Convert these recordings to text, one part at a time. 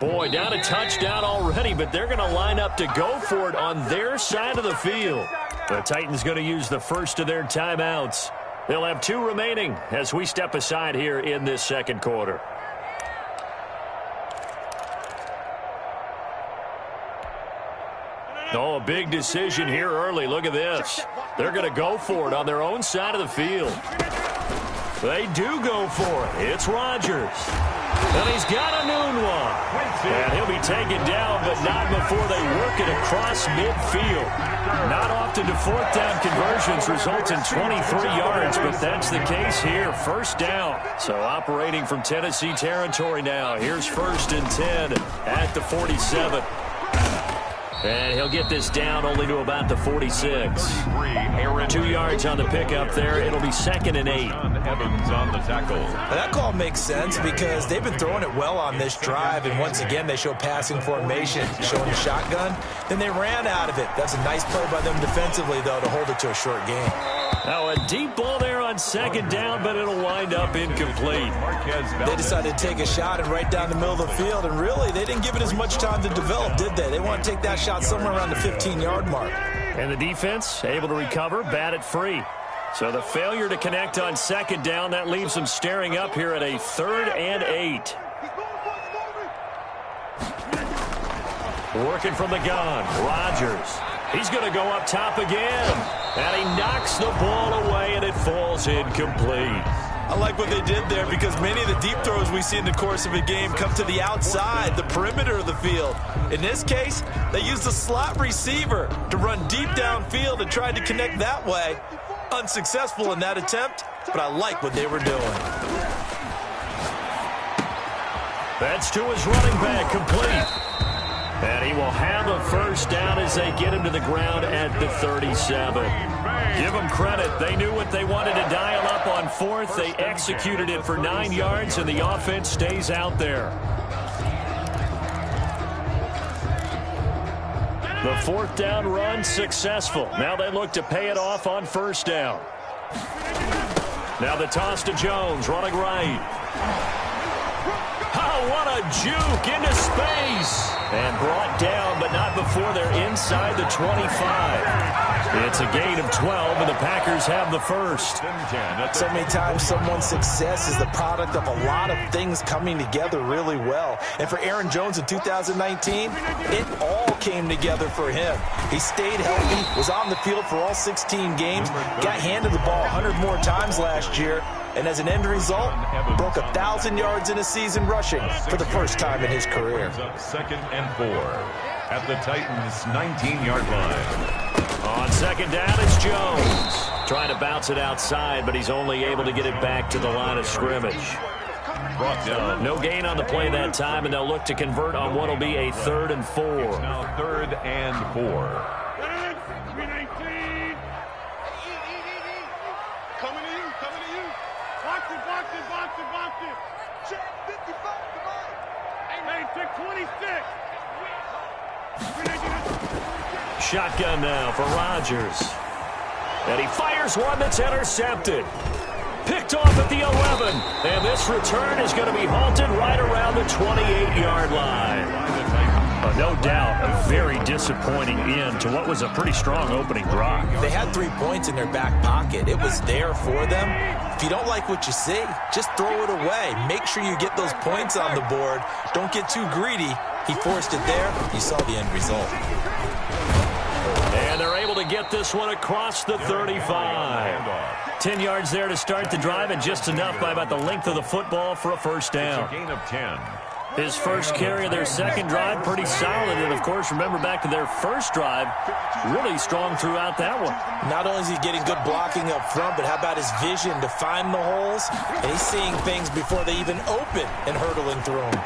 Boy, down a touchdown already, but they're going to line up to go for it on their side of the field. The Titans going to use the first of their timeouts. They'll have 2 remaining as we step aside here in this second quarter. Oh, a big decision here early. Look at this. They're going to go for it on their own side of the field. They do go for it. It's Rodgers. And he's got a noon one. And he'll be taken down, but not before they work it across midfield. Not often do 4th down conversions result in 23 yards, but that's the case here. First down. So operating from Tennessee territory now. Here's 1st and 10 at the 47. And he'll get this down only to about the 46. 2 yards on the pickup there. It'll be 2nd and 8. Evans on the tackle. That call makes sense because they've been throwing it well on this drive, and once again they show passing formation, showing the shotgun. Then they ran out of it. That's a nice play by them defensively, though, to hold it to a short game. Now a deep ball there on 2nd down, but it'll wind up incomplete. They decided to take a shot and right down the middle of the field, and really they didn't give it as much time to develop, did they? They want to take that shot somewhere around the 15-yard mark. And the defense able to recover, bat it free. So the failure to connect on 2nd down, that leaves them staring up here at a 3rd and 8. Working from the gun, Rodgers. He's going to go up top again. And he knocks the ball away, and it falls incomplete. I like what they did there because many of the deep throws we see in the course of a game come to the outside, the perimeter of the field. In this case, they used the slot receiver to run deep downfield and tried to connect that way. Unsuccessful in that attempt, but I like what they were doing. That's to his running back, complete. And he will have a first down as they get him to the ground at the 37. Give them credit. They knew what they wanted to dial up on 4th. They executed it for 9 yards, and the offense stays out there. The 4th down run successful. Now they look to pay it off on 1st down. Now the toss to Jones, running right. Oh, what a juke into space. And brought down, but not before they're inside the 25. It's a gain of 12, and the Packers have the first. So many times someone's success is the product of a lot of things coming together really well. And for Aaron Jones in 2019, it all came together for him. He stayed healthy, was on the field for all 16 games, got handed the ball 100 more times last year, and as an end result, broke 1,000 yards in a season rushing for the first time in his career. 2nd and 4 at the Titans' 19-yard line. On 2nd down, it's Jones. Trying to bounce it outside, but he's only able to get it back to the line of scrimmage. No gain on the play that time, and they'll look to convert on what will be a 3rd and 4. Now 3rd and 4. Shotgun now for Rodgers. And he fires one that's intercepted. Picked off at the 11. And this return is going to be halted right around the 28-yard line. No doubt a very disappointing end to what was a pretty strong opening drive. They had 3 points in their back pocket. It was there for them. If you don't like what you see, just throw it away. Make sure you get those points on the board. Don't get too greedy. He forced it there. You saw the end result. And they're able to get this one across the 35. 10 yards there to start the drive, and just enough by about the length of the football for a first down. It's a gain of 10. His first carry of their second drive, pretty solid. And, of course, remember back to their first drive, really strong throughout that one. Not only is he getting good blocking up front, but how about his vision to find the holes? And he's seeing things before they even open and hurtling through them.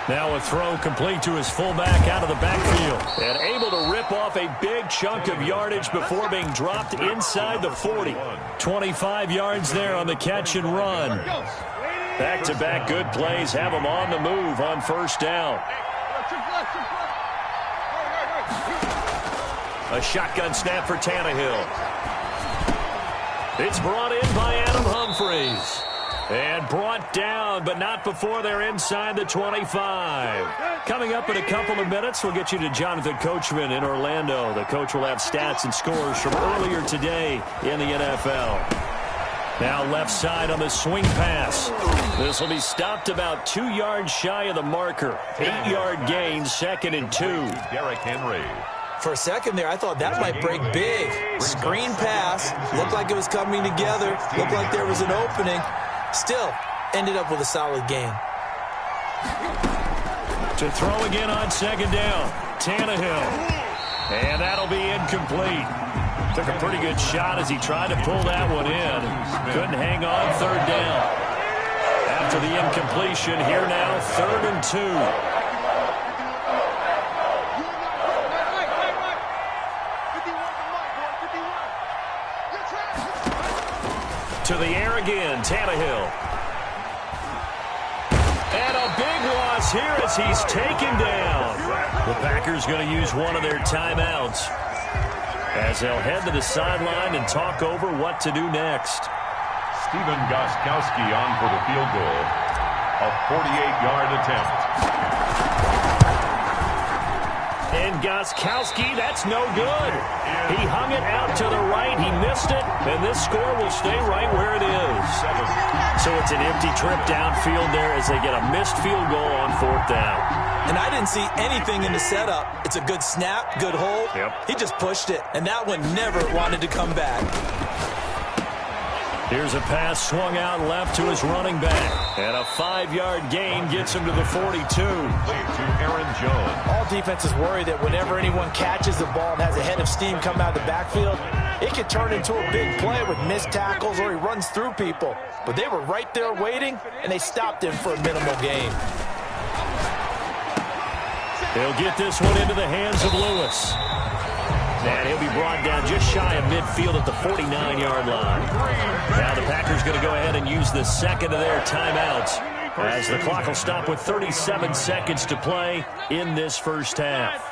Now a throw complete to his fullback out of the backfield. And able to rip off a big chunk of yardage before being dropped inside the 40. 25 yards there on the catch and run. Back-to-back good plays have him on the move on first down. A shotgun snap for Tannehill. It's brought in by Adam Humphries. And brought down, but not before they're inside the 25. Coming up in a couple of minutes, we'll get you to Jonathan Coachman in Orlando. The coach will have stats and scores from earlier today in the NFL. Now left side on the swing pass. This will be stopped about 2 yards shy of the marker. 8-yard gain, 2nd and 2. Derrick Henry. For a second there, I thought that might break big. Screen pass. Looked like it was coming together. Looked like there was an opening. Still, ended up with a solid gain. To throw again on 2nd down. Tannehill. And that'll be incomplete. Took a pretty good shot as he tried to pull that one in. Couldn't hang on 3rd down. After the incompletion, here now, 3rd and 2. To the air again, Tannehill. And a big loss here as he's taken down. The Packers going to use one of their timeouts as they'll head to the sideline and talk over what to do next. Stephen Gostkowski on for the field goal. A 48-yard attempt. And Gostkowski, that's no good. He hung it out to the right. He missed it, and this score will stay right where it is. So it's an empty trip downfield there as they get a missed field goal on 4th down. And I didn't see anything in the setup. It's a good snap, good hold. Yep. He just pushed it, and that one never wanted to come back. Here's a pass swung out left to his running back. And a 5-yard gain gets him to the 42. To Aaron Jones. All defenses worry that whenever anyone catches the ball and has a head of steam come out of the backfield, it could turn into a big play with missed tackles or he runs through people. But they were right there waiting, and they stopped him for a minimal gain. They'll get this one into the hands of Lewis. And he'll be brought down just shy of midfield at the 49-yard line. Now the Packers going to go ahead and use the second of their timeouts as the clock will stop with 37 seconds to play in this first half.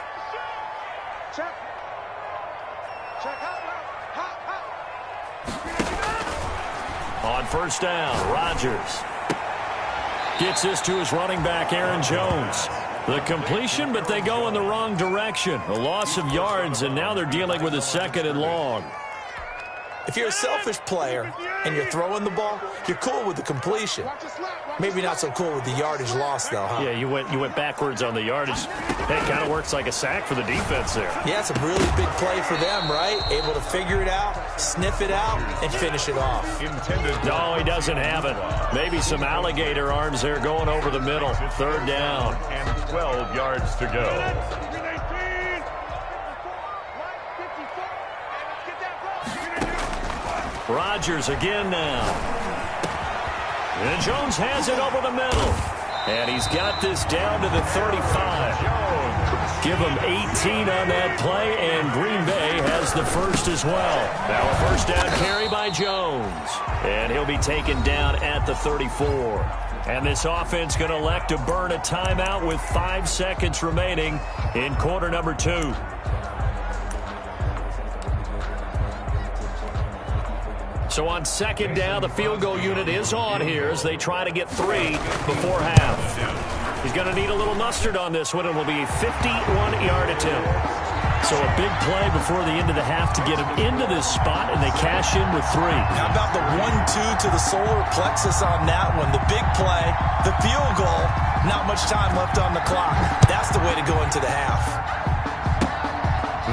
On 1st down, Rodgers gets this to his running back, Aaron Jones. The completion, but they go in the wrong direction. A loss of yards, and now they're dealing with a 2nd and long. If you're a selfish player and you're throwing the ball, you're cool with the completion. Maybe not so cool with the yardage loss, though, huh? Yeah, you went backwards on the yardage. Hey, it kind of works like a sack for the defense there. Yeah, it's a really big play for them, right? Able to figure it out, sniff it out, and finish it off. No, he doesn't have it. Maybe some alligator arms there going over the middle. 3rd down. And 12 yards to go. Rodgers again now. And Jones has it over the middle. And he's got this down to the 35. Give him 18 on that play, and Green Bay has the first as well. Now a 1st down carry by Jones. And he'll be taken down at the 34. And this offense going to elect to burn a timeout with 5 seconds remaining in quarter number 2. So on 2nd down, the field goal unit is on here as they try to get 3 before half. He's going to need a little mustard on this one. It will be a 51-yard attempt. So a big play before the end of the half to get him into this spot, and they cash in with 3. How about the 1-2 to the solar plexus on that one? The big play, the field goal, not much time left on the clock. That's the way to go into the half.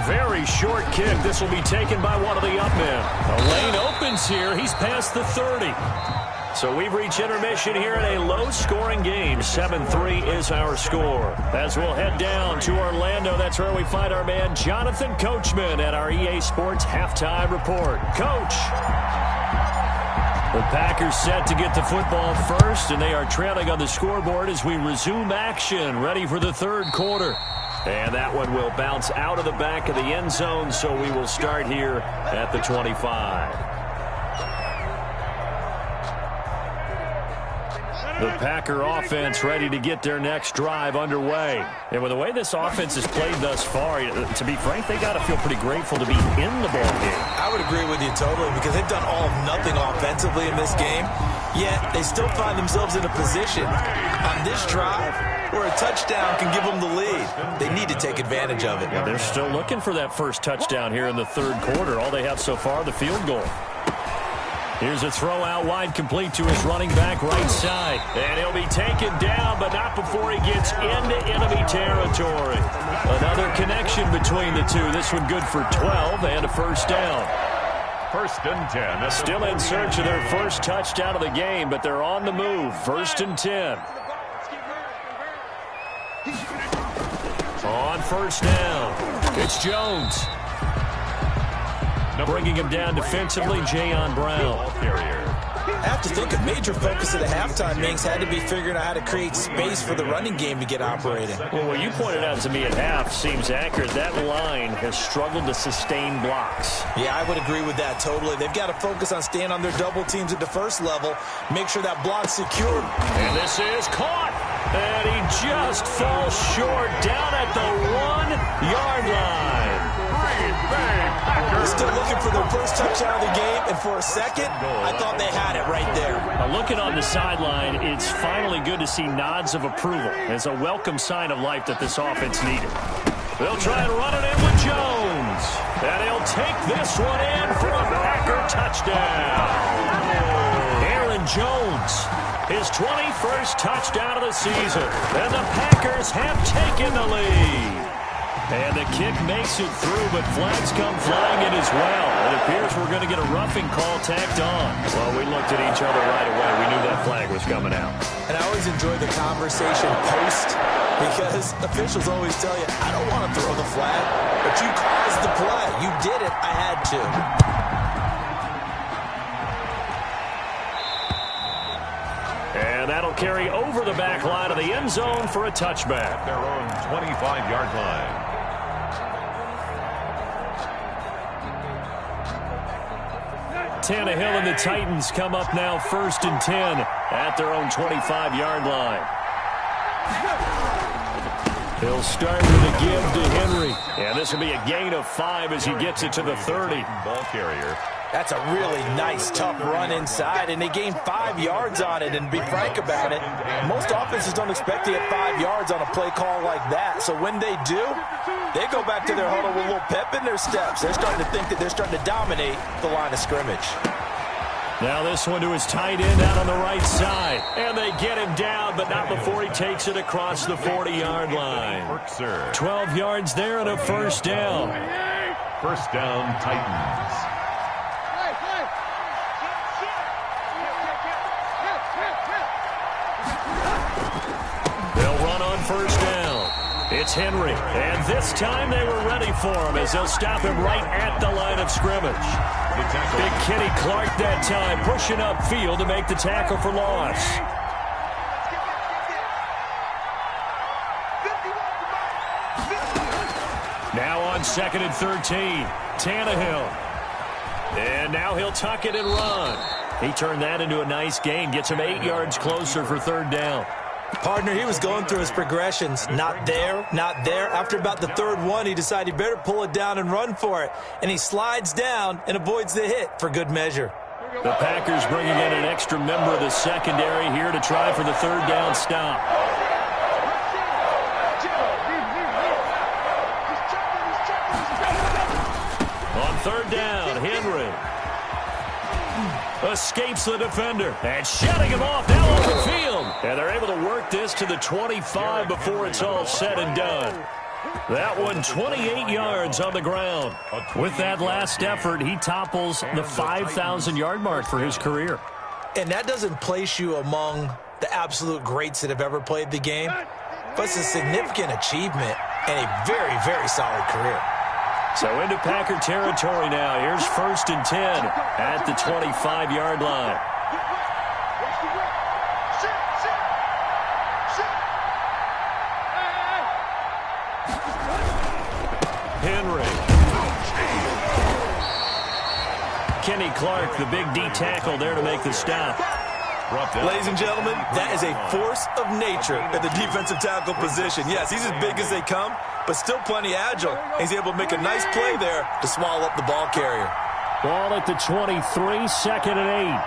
Very short kick. This will be taken by one of the up men. The lane opens here. He's past the 30. So we've reached intermission here in a low-scoring game. 7-3 is our score. As we'll head down to Orlando, that's where we find our man Jonathan Coachman at our EA Sports Halftime Report. Coach. The Packers set to get the football first, and they are trailing on the scoreboard as we resume action, ready for the 3rd quarter. And that one will bounce out of the back of the end zone, so we will start here at the 25. The Packer offense ready to get their next drive underway. And with the way this offense has played thus far, to be frank, they got to feel pretty grateful to be in the ball game. I would agree with you totally because they've done all of nothing offensively in this game. Yet they still find themselves in a position on this drive where a touchdown can give them the lead. They need to take advantage of it. Yeah, they're still looking for that first touchdown here in the third quarter. All they have so far, the field goal. Here's a throw out wide, complete to his running back right side. And he'll be taken down, but not before he gets into enemy territory. Another connection between the two. This one good for 12 and a first down. First and 10. Still in search of their first touchdown of the game, but they're on the move. First and 10. On first down, it's Jones. Bringing him down defensively, Jayon Brown. I have to think a major focus of the halftime, Minks, had to be figuring out how to create space for the running game to get operating. Well, what you pointed out to me at half seems accurate. That line has struggled to sustain blocks. Yeah, I would agree with that totally. They've got to focus on staying on their double teams at the first level, make sure that block's secure. And this is caught. And he just falls short down at the 1-yard line. They're still looking for their first touchdown of the game, and for a second, I thought they had it right there. Looking on the sideline, it's finally good to see nods of approval. It's a welcome sign of life that this offense needed. They'll try and run it in with Jones. And he'll take this one in for a Packer touchdown. Aaron Jones, his 21st touchdown of the season. And the Packers have taken the lead. And the kick makes it through, but flags come flying in as well. It appears we're going to get a roughing call tacked on. Well, we looked at each other right away. We knew that flag was coming out. And I always enjoy the conversation post, because officials always tell you, I don't want to throw the flag, but you caused the play. You did it. I had to. And that'll carry over the back line of the end zone for a touchback. Their own 25-yard line. Tannehill and the Titans come up now first and 10 at their own 25-yard line. He'll start with a give to Henry. And this will be a gain of 5 as he gets it to the 30. Ball carrier. That's a really nice, tough run inside, and they gained 5 yards on it. And to be frank about it, most offenses don't expect to get 5 yards on a play call like that. So when they do, they go back to their huddle with a little pep in their steps. They're starting to think that they're starting to dominate the line of scrimmage. Now this one to his tight end out on the right side. And they get him down, but not before he takes it across the 40-yard line. 12 yards there and a first down. First down, Titans. They'll run on first down. It's Henry, and this time they were ready for him as they'll stop him right at the line of scrimmage. Big Kenny Clark that time pushing upfield to make the tackle for loss. Now on second and 13, Tannehill. And now he'll tuck it and run. He turned that into a nice gain, gets him 8 yards closer for third down. Partner, he was going through his progressions. Not there, not there. After about the third one, he decided he better pull it down and run for it. And he slides down and avoids the hit for good measure. The Packers bringing in an extra member of the secondary here to try for the third down stop. On third down, Henry escapes the defender and shutting him off now open field. And they're able to work this to the 25 before it's all said and done. That one 28 yards on the ground. With that last effort, he topples the 5,000-yard mark for his career. And that doesn't place you among the absolute greats that have ever played the game, but it's a significant achievement and a very, very solid career. So into Packer territory now. Here's first and 10 at the 25-yard line. Henry. Kenny Clark, the big D tackle there to make the stop. Ladies and gentlemen, that is a force of nature at the defensive tackle position. Yes, he's as big as they come, but still plenty agile. He's able to make a nice play there to swallow up the ball carrier. Ball at the 23, second and 8.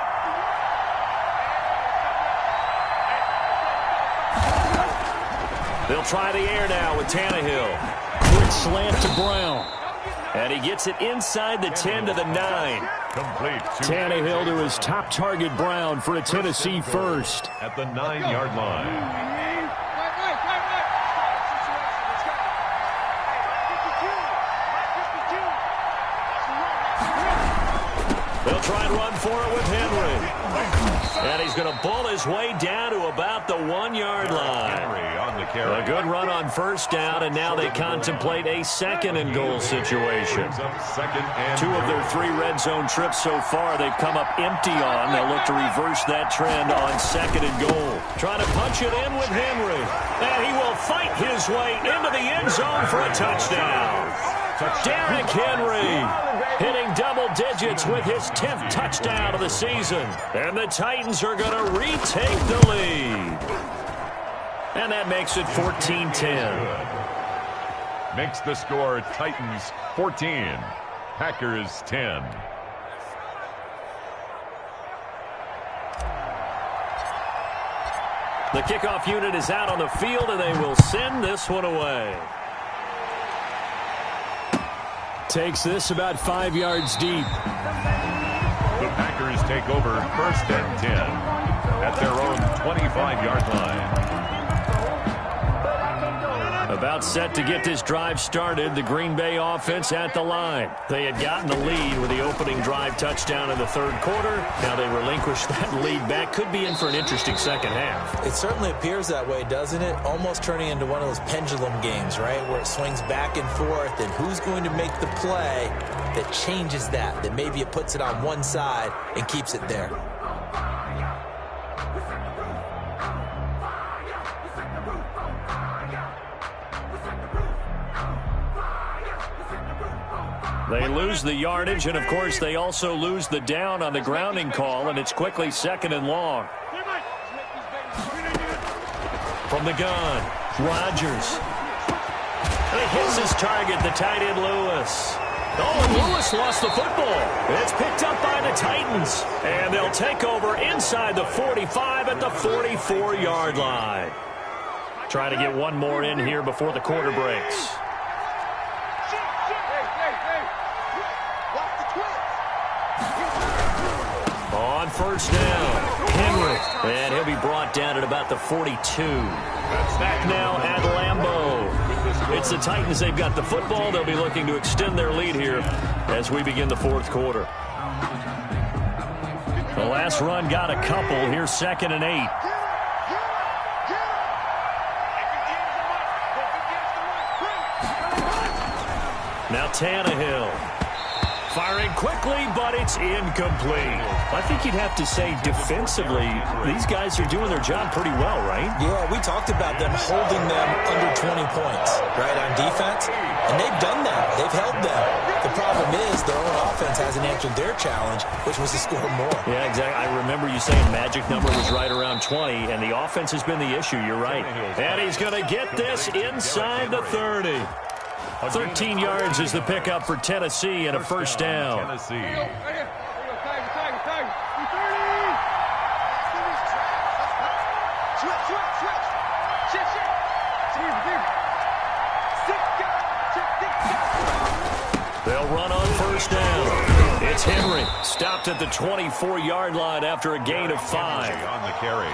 They'll try the air now with Tannehill. Quick slant to Brown. And he gets it inside the 10 to the 9. Complete. Tannehill to his top target, Brown, for a Tennessee first. At the 9-yard line. They'll try and run for it with Henry. And he's going to bull his way down to about the 1-yard line. Henry on the carry. A good run on first down, and now they contemplate a second-and-goal situation. Two of their 3 red zone trips so far they've come up empty on. They'll look to reverse that trend on second and goal. Trying to punch it in with Henry. And he will fight his way into the end zone for a touchdown. Derrick Henry hitting double digits with his 10th touchdown of the season. And the Titans are going to retake the lead. And that makes it 14-10. Makes the score Titans 14, Packers 10. The kickoff unit is out on the field, and they will send this one away. Takes this about 5 yards deep. The Packers take over first and 10 at their own 25-yard line. About set to get this drive started, the Green Bay offense at the line. They had gotten the lead with the opening drive touchdown in the third quarter. Now they relinquish that lead back. Could be in for an interesting second half. It certainly appears that way, doesn't it? Almost turning into one of those pendulum games, right, where it swings back and forth, and who's going to make the play that changes that maybe it puts it on one side and keeps it there. They lose the yardage, and, of course, they also lose the down on the grounding call, and it's quickly second and long. From the gun, Rodgers. And he hits his target, the tight end Lewis. Oh, and Lewis lost the football. It's picked up by the Titans, and they'll take over inside the 45 at the 44-yard line. Try to get one more in here before the quarter breaks. On first down, Henry. And he'll be brought down at about the 42. Back now at Lambeau. It's the Titans. They've got the football. They'll be looking to extend their lead here as we begin the fourth quarter. The last run got a couple. Here's 2nd and 8. Now Tannehill. Firing quickly, but it's incomplete. I think you'd have to say defensively, these guys are doing their job pretty well, right? Yeah, we talked about them holding them under 20 points, right, on defense. And they've done that. They've held them. The problem is their own offense hasn't answered their challenge, which was to score more. Yeah, exactly. I remember you saying magic number was right around 20, and the offense has been the issue. You're right. And he's going to get this inside the 30. 13 yards is the pickup for Tennessee and a first down. They'll run on first down. It's Henry. Stopped at the 24-yard line after a gain of 5. On the carry.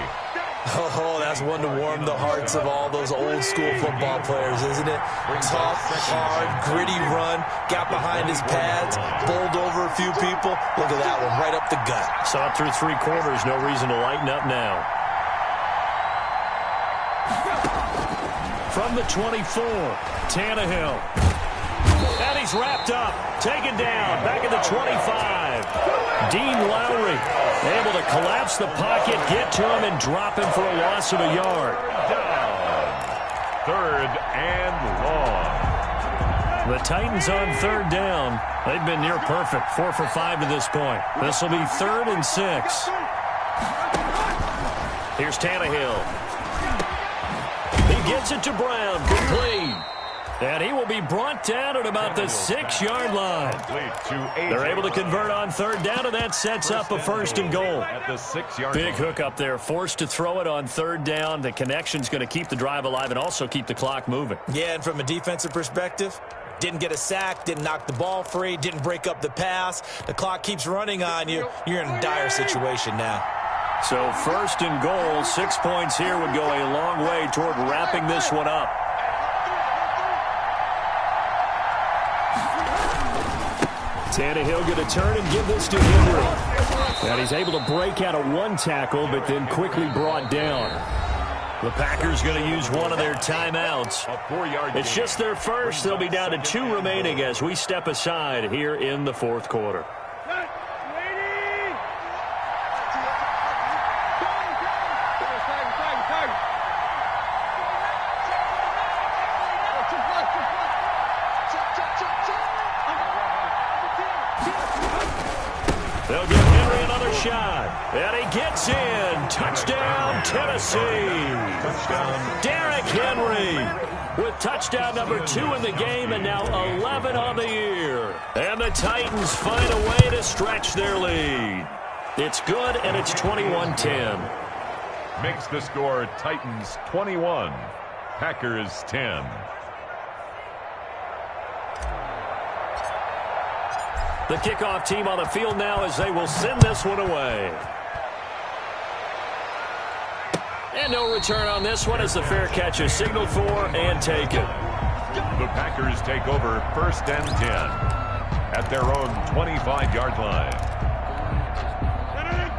Oh, that's one to warm the hearts of all those old-school football players, isn't it? Tough, hard, gritty run, got behind his pads, bowled over a few people. Look at that one, right up the gut. Saw it through 3 quarters, no reason to lighten up now. From the 24, Tannehill. And he's wrapped up, taken down, back at the 25. Dean Lowry able to collapse the pocket, get to him, and drop him for a loss of a yard. Down. 3rd and long. The Titans on 3rd down. They've been near perfect, 4 for 5 to this point. This will be 3rd and 6. Here's Tannehill. He gets it to Brown, complete. And he will be brought down at about the 6-yard line. They're able to convert on third down, and that sets up a first and goal. At the 6-yard Big line. hook up there, forced to throw it on third down. The connection's going to keep the drive alive and also keep the clock moving. Yeah, and from a defensive perspective, didn't get a sack, didn't knock the ball free, didn't break up the pass. The clock keeps running on you. You're in a dire situation now. So first and goal, 6 points here would go a long way toward wrapping this one up. Tannehill going to turn and give this to Henry. And he's able to break out of one tackle, but then quickly brought down. The Packers going to use one of their timeouts. It's just their first. They'll be down to 2 remaining as we step aside here in the fourth quarter. They'll give Henry another shot. And he gets in. Touchdown, Tennessee. Touchdown. Derrick Henry with touchdown number 2 in the game and now 11 on the year. And the Titans find a way to stretch their lead. It's good, and it's 21-10. Makes the score Titans 21, Packers 10. The kickoff team on the field now as they will send this one away. And no return on this one as the fair catch is signaled for and taken. The Packers take over first and 10 at their own 25-yard line.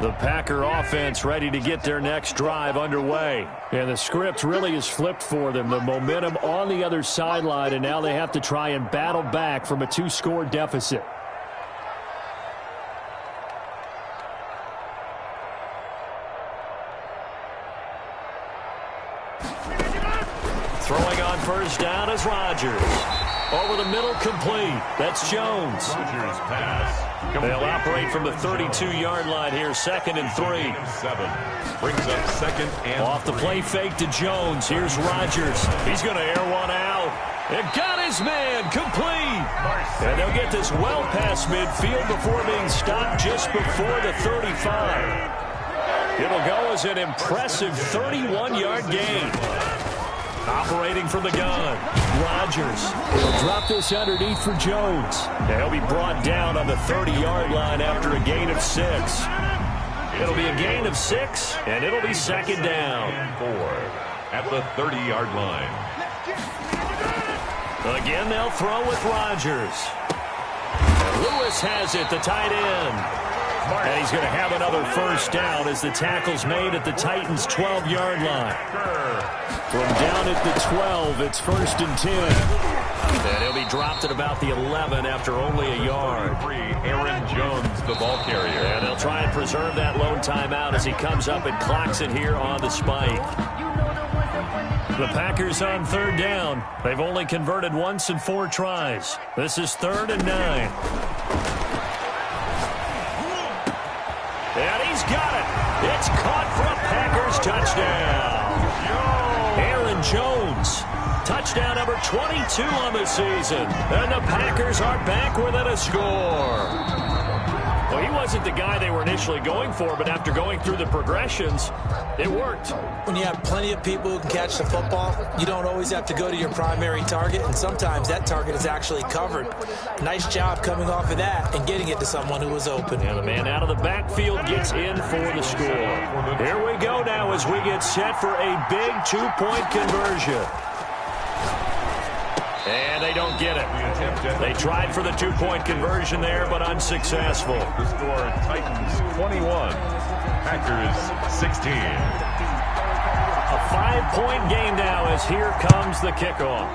The Packer offense ready to get their next drive underway. And the script really is flipped for them. The momentum on the other sideline, and now they have to try and battle back from a 2-score deficit. Throwing on first down is Rodgers. Over the middle, complete. That's Jones. Rodgers pass. They'll operate from the 32-yard line here, 2nd and 3. 7 brings up 2nd and Off the 3. play fake to Jones. Here's Rodgers. He's going to air one out. And got his man, complete. And they'll get this well past midfield before being stopped just before the 35. It'll go as an impressive 31-yard gain. Operating from the gun, Rodgers. He'll drop this underneath for Jones. He'll be brought down on the 30-yard line after a gain of 6. It'll be a gain of 6, and it'll be 2nd down. 4 at the 30-yard line. Again, they'll throw with Rodgers. And Lewis has it, the tight end. And he's going to have another first down as the tackle's made at the Titans' 12-yard line. From down at the 12, it's 1st and 10. And he'll be dropped at about the 11 after only a yard. Aaron Jones, the ball carrier. And they'll try and preserve that lone timeout as he comes up and clocks it here on the spike. The Packers on third down. They've only converted once in 4 tries. This is 3rd and 9. And he's got it. It's caught for a Packers touchdown. Aaron Jones, touchdown number 22 on the season. And the Packers are back within a score. Well, he wasn't the guy they were initially going for, but after going through the progressions, it worked. When you have plenty of people who can catch the football, you don't always have to go to your primary target, and sometimes that target is actually covered. Nice job coming off of that and getting it to someone who was open. And the man out of the backfield gets in for the score. Here we go now as we get set for a big 2-point conversion. And they don't get it. They tried for the 2-point conversion there, but unsuccessful. The score, Titans 21, Packers 16. A 5-point game now as here comes the kickoff.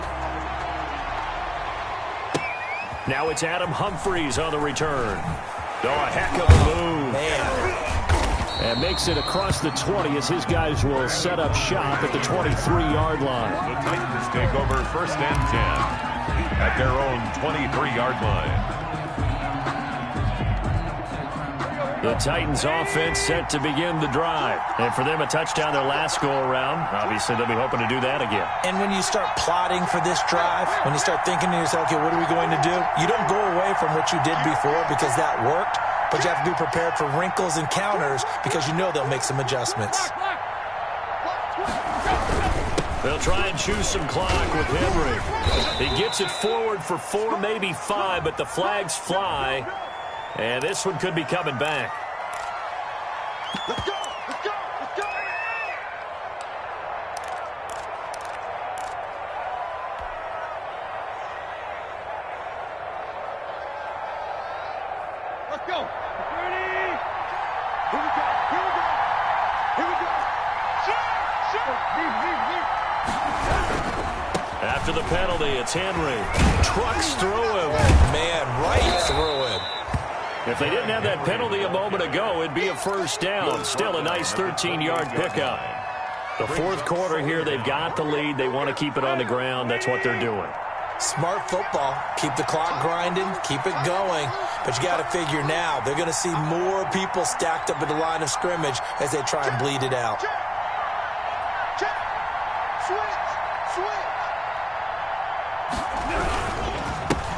Now it's Adam Humphries on the return. Oh, a heck of a move. Man. And makes it across the 20 as his guys will set up shop at the 23-yard line. The Titans take over 1st and 10 at their own 23-yard line. The Titans offense set to begin the drive. And for them, a touchdown their last go-around. Obviously, they'll be hoping to do that again. And when you start plotting for this drive, when you start thinking to yourself, okay, what are we going to do? You don't go away from what you did before because that worked, but you have to be prepared for wrinkles and counters because you know they'll make some adjustments. They'll try and choose some clock with Henry. He gets it forward for 4, maybe 5, but the flags fly. And this one could be coming back. Let's go! Let's go! Let's go! Let's go! Ready? Here we go! Here we go! Here we go! Shoot! Shoot! After the penalty, it's Henry. Trucks through him. Man, right through him. If they didn't have that penalty a moment ago, it'd be a first down. Still a nice 13-yard pickup. The fourth quarter here, they've got the lead. They want to keep it on the ground. That's what they're doing. Smart football. Keep the clock grinding. Keep it going. But you got to figure now, they're going to see more people stacked up at the line of scrimmage as they try and bleed it out. Check! Switch! Switch!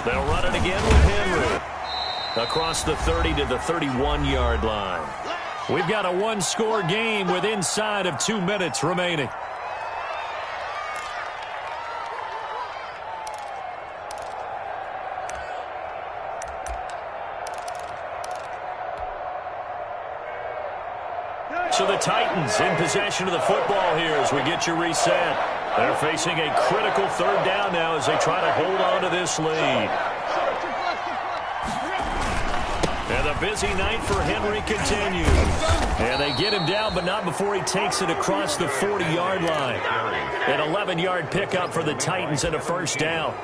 They'll run it again with Henry. Across the 30 to the 31-yard line. We've got a one-score game with inside of 2 minutes remaining. So the Titans in possession of the football here as we get you reset. They're facing a critical third down now as they try to hold on to this lead. And the busy night for Henry continues. And they get him down, but not before he takes it across the 40-yard line. An 11-yard pickup for the Titans and a first down.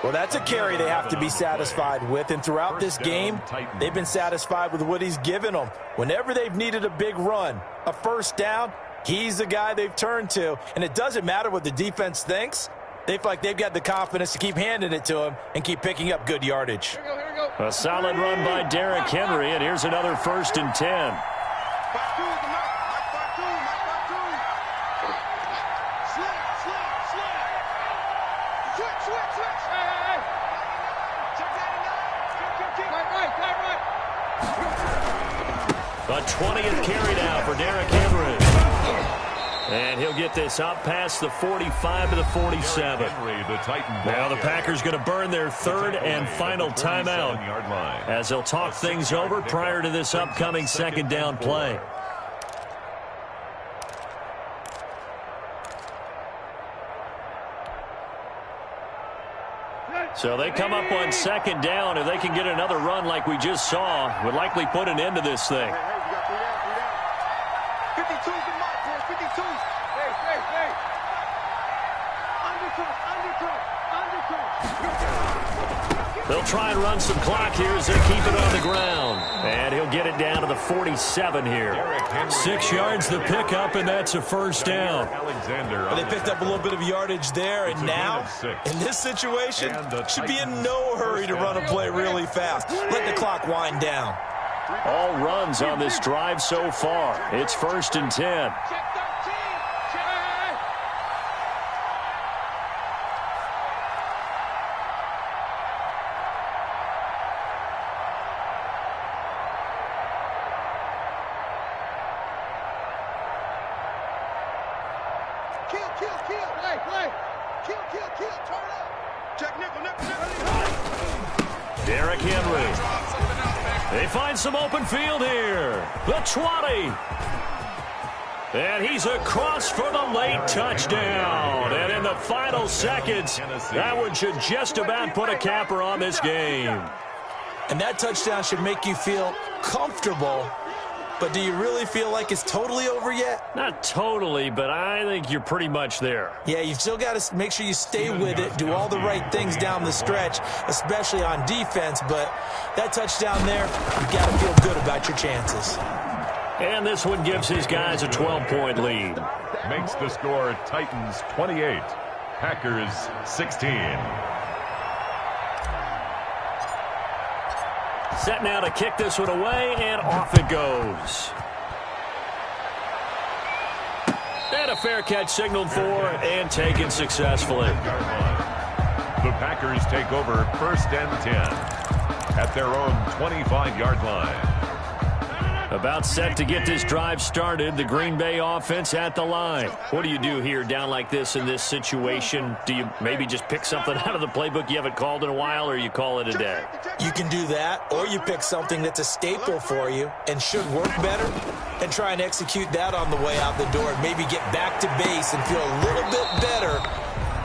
Well, that's a carry they have to be satisfied with. And throughout this game, they've been satisfied with what he's given them. Whenever they've needed a big run, a first down, he's the guy they've turned to. And it doesn't matter what the defense thinks. They feel like they've got the confidence to keep handing it to him and keep picking up good yardage. A solid run by Derrick Henry, and here's another 1st and 10. A 20th carry now for Derrick Henry. And he'll get this up past the 45 to the 47. Now the Packers going to burn their third and final timeout as they'll talk things over prior to this upcoming second down play. So they come up on second down. If they can get another run like we just saw, would likely put an end to this thing. 52's the mark, boys. 52. Hey. Undercut. They'll try and run some clock here as they keep it on the ground. And he'll get it down to the 47 here. 6 yards the pickup, and that's a first down. But they picked up a little bit of yardage there, and now, in this situation, should be in no hurry to run a play really fast. Let the clock wind down. All runs on this drive so far. It's 1st and 10. Derrick Henry. They find some open field here. The 20. And he's across for the late touchdown. And in the final seconds, that one should just about put a capper on this game. And that touchdown should make you feel comfortable. But do you really feel like it's totally over yet? Not totally, but I think you're pretty much there. Yeah, you've still got to make sure you stay with it, do all the right things down the stretch, especially on defense. But that touchdown there, you've got to feel good about your chances. And this one gives his guys a 12-point lead. Makes the score Titans 28, Packers 16. Set now to kick this one away, and off it goes. And a fair catch signaled for and taken successfully. The Packers take over 1st and 10 at their own 25-yard line. About set to get this drive started. The Green Bay offense at the line. What do you do here down like this in this situation? Do you maybe just pick something out of the playbook you haven't called in a while, or you call it a day? You can do that, or you pick something that's a staple for you and should work better and try and execute that on the way out the door and maybe get back to base and feel a little bit better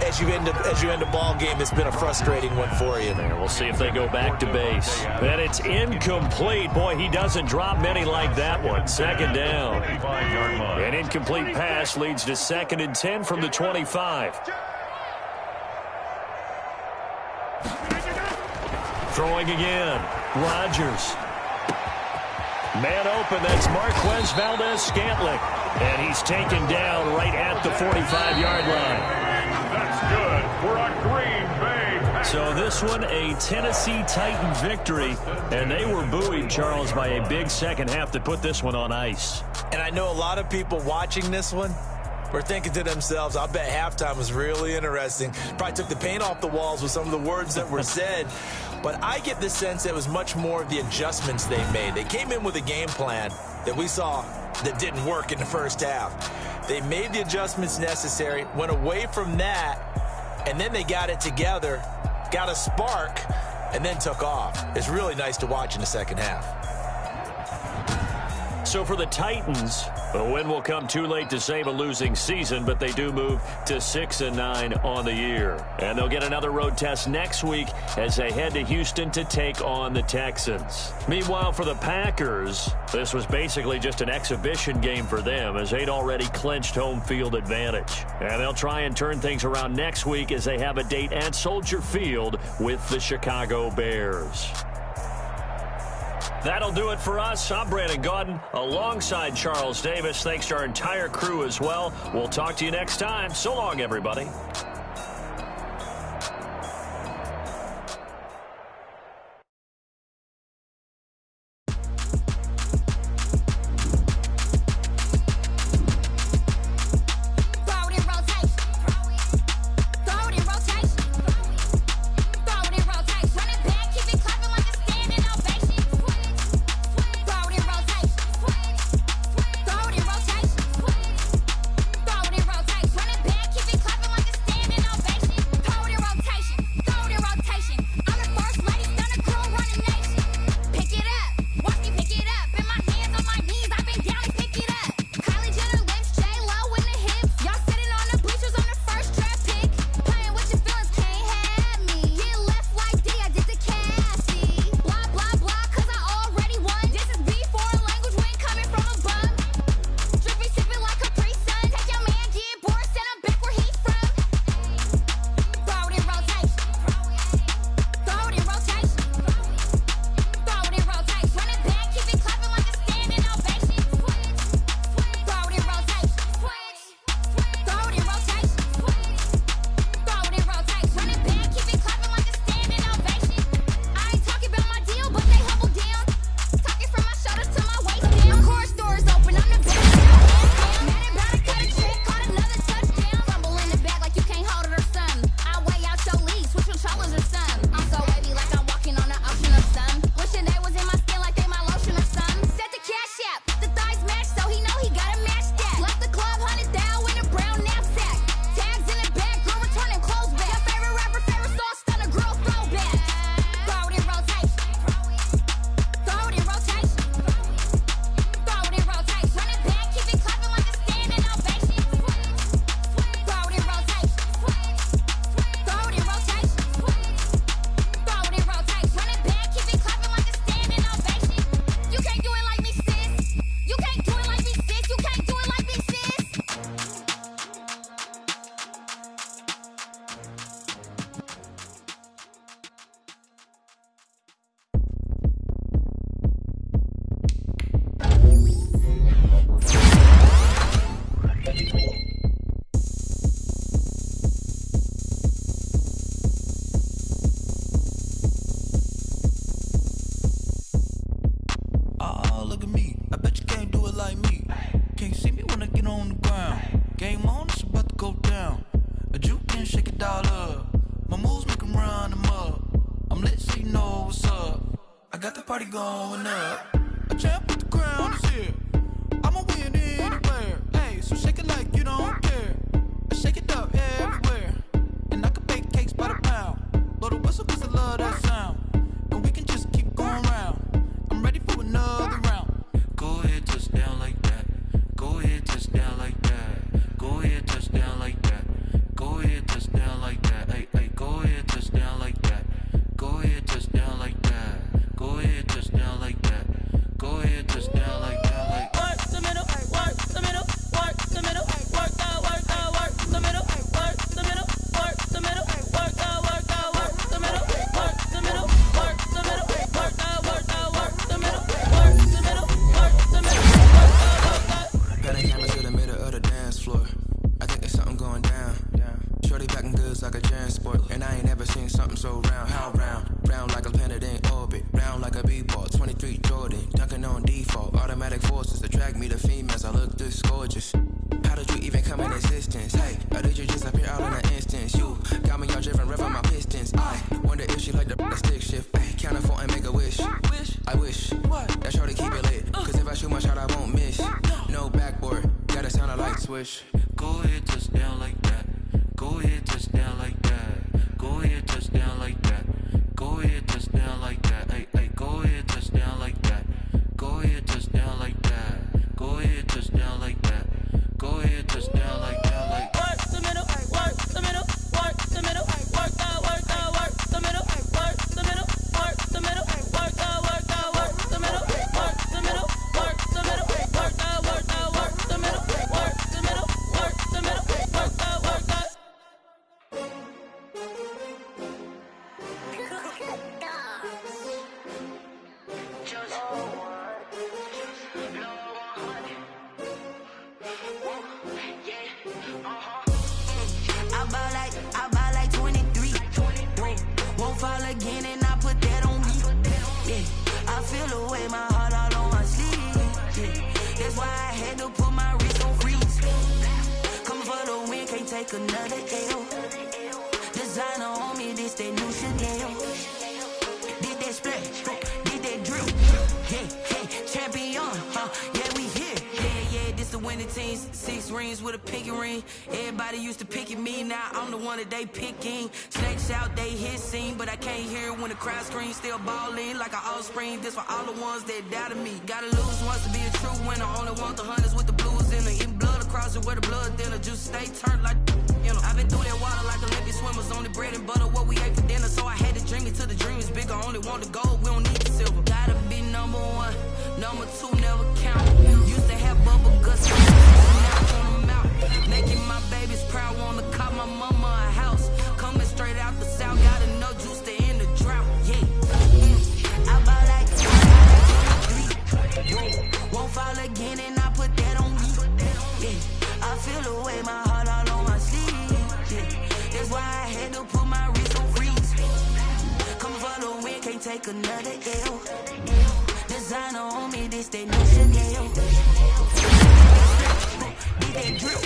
as you end a ball game that's been a frustrating one for you. And we'll see if they go back to base. And it's incomplete. Boy, he doesn't drop many like that one. 2nd down. An incomplete pass leads to 2nd and 10 from the 25. Throwing again. Rodgers. Man open, that's Marquez Valdez-Scantling. And he's taken down right at the 45-yard line. That's good for a Green Bay Packers. So this one, a Tennessee Titan victory. And they were buoyed, Charles, by a big second half to put this one on ice. And I know a lot of people watching this one were thinking to themselves, I'll bet halftime was really interesting. Probably took the paint off the walls with some of the words that were said. But I get the sense that it was much more of the adjustments they made. They came in with a game plan that we saw that didn't work in the first half. They made the adjustments necessary, went away from that, and then they got it together, got a spark, and then took off. It's really nice to watch in the second half. So for the Titans, a win will come too late to save a losing season, but they do move to 6-9 on the year. And they'll get another road test next week as they head to Houston to take on the Texans. Meanwhile, for the Packers, this was basically just an exhibition game for them as they'd already clinched home field advantage. And they'll try and turn things around next week as they have a date at Soldier Field with the Chicago Bears. That'll do it for us. I'm Brandon Gaudin alongside Charles Davis. Thanks to our entire crew as well. We'll talk to you next time. So long, everybody. party going up. A champ with the crown is here. I'ma win anywhere. Hey, so shake it like you don't care. Shake it up everywhere. And I can bake cakes by the pound. Blow the whistle 'cause I love that sound. And we can just keep going round. I'm ready for another round. Go ahead, touch down like that. Go ahead, touch down like that. Go ahead, touch down like that. Go ahead, touch down like that. Hey, hey, go ahead, touch down like that. Go ahead, touch down like that. Go ahead, touch down like that. Go ahead, touch down like that. Like work the middle, work the middle, work the middle, work the middle, work the middle, work the middle, work the middle, work the middle, work the middle, work the middle, work the middle, work the middle, work the middle. Got a camera to the middle of the dance floor. I think there's something going down. Shorty packing goods like a transport, and I ain't ever seen something so round. How round? Round like a planet in orbit, round like a b-ball. 23 Jordan, dunking on default. Automatic forces attract me to females. I look this gorgeous. How did you even come in existence? Hey, or did you just appear out in an instance? You got me all driven, revving my pistons. I wonder if she like the stick shift. Hey, count it 4 and make a wish. I wish that shorty keep it lit, 'cause if I shoot my shot, I won't miss. No backboard, gotta sound a light switch. go ahead, touch down like that. Go ahead, touch down like that. Go ahead, touch down like that. Go ahead, touch down like that. Hey, hey, go ahead, touch down like that. Go ahead, touch down like that. Go ahead, touch down like that. Go ahead, touch down like that. Like Work the middle, work the middle, work the middle, work the middle, work the middle, work the middle, work the middle, work the middle, work the middle, work the middle, work the middle, work the middle, work the middle, work the middle, work the middle, work the. I buy like 23. Won't fall again and I put that on me. Yeah, I feel the way my heart all on my sleeve. Yeah, that's why I had to put my wrist on freeze. Coming for the win, can't take another L. Designer on me, this that new Chanel. Did that splash, did that drill. Yeah, hey, champion, yeah, we here. Yeah, this the winning team. 6 rings with a pinky ring. Everybody used to pick at me, now I'm the one that they picking. Snakes out, they hit scene, but I can't hear it when the crowd screams. Still ballin' like an offspring. This for all the ones that doubted me. Gotta lose once to be a true winner. Only want the hunters with the blues in it. Eating blood across it where the blood thinner. Just stay turned like, you know. I've been through that water like Olympic swimmers. Only bread and butter, what we ate for dinner. So I had to dream it till the dream is bigger. Only want the gold, we don't need the silver. Gotta be number 1, number 2 never count. Used to have bubble guts, now on them out. Making my babies proud, wanna call my mama a house. Coming straight out the south, gotta know juice to end the drought. Yeah, I buy like 23. Won't fall again and I put that on me. Yeah, I feel the way my heart all on my sleeve. Yeah, that's why I had to put my wrist on freeze. Coming for the win, can't take another L. Designer on me, this that new Chanel. Did that drill.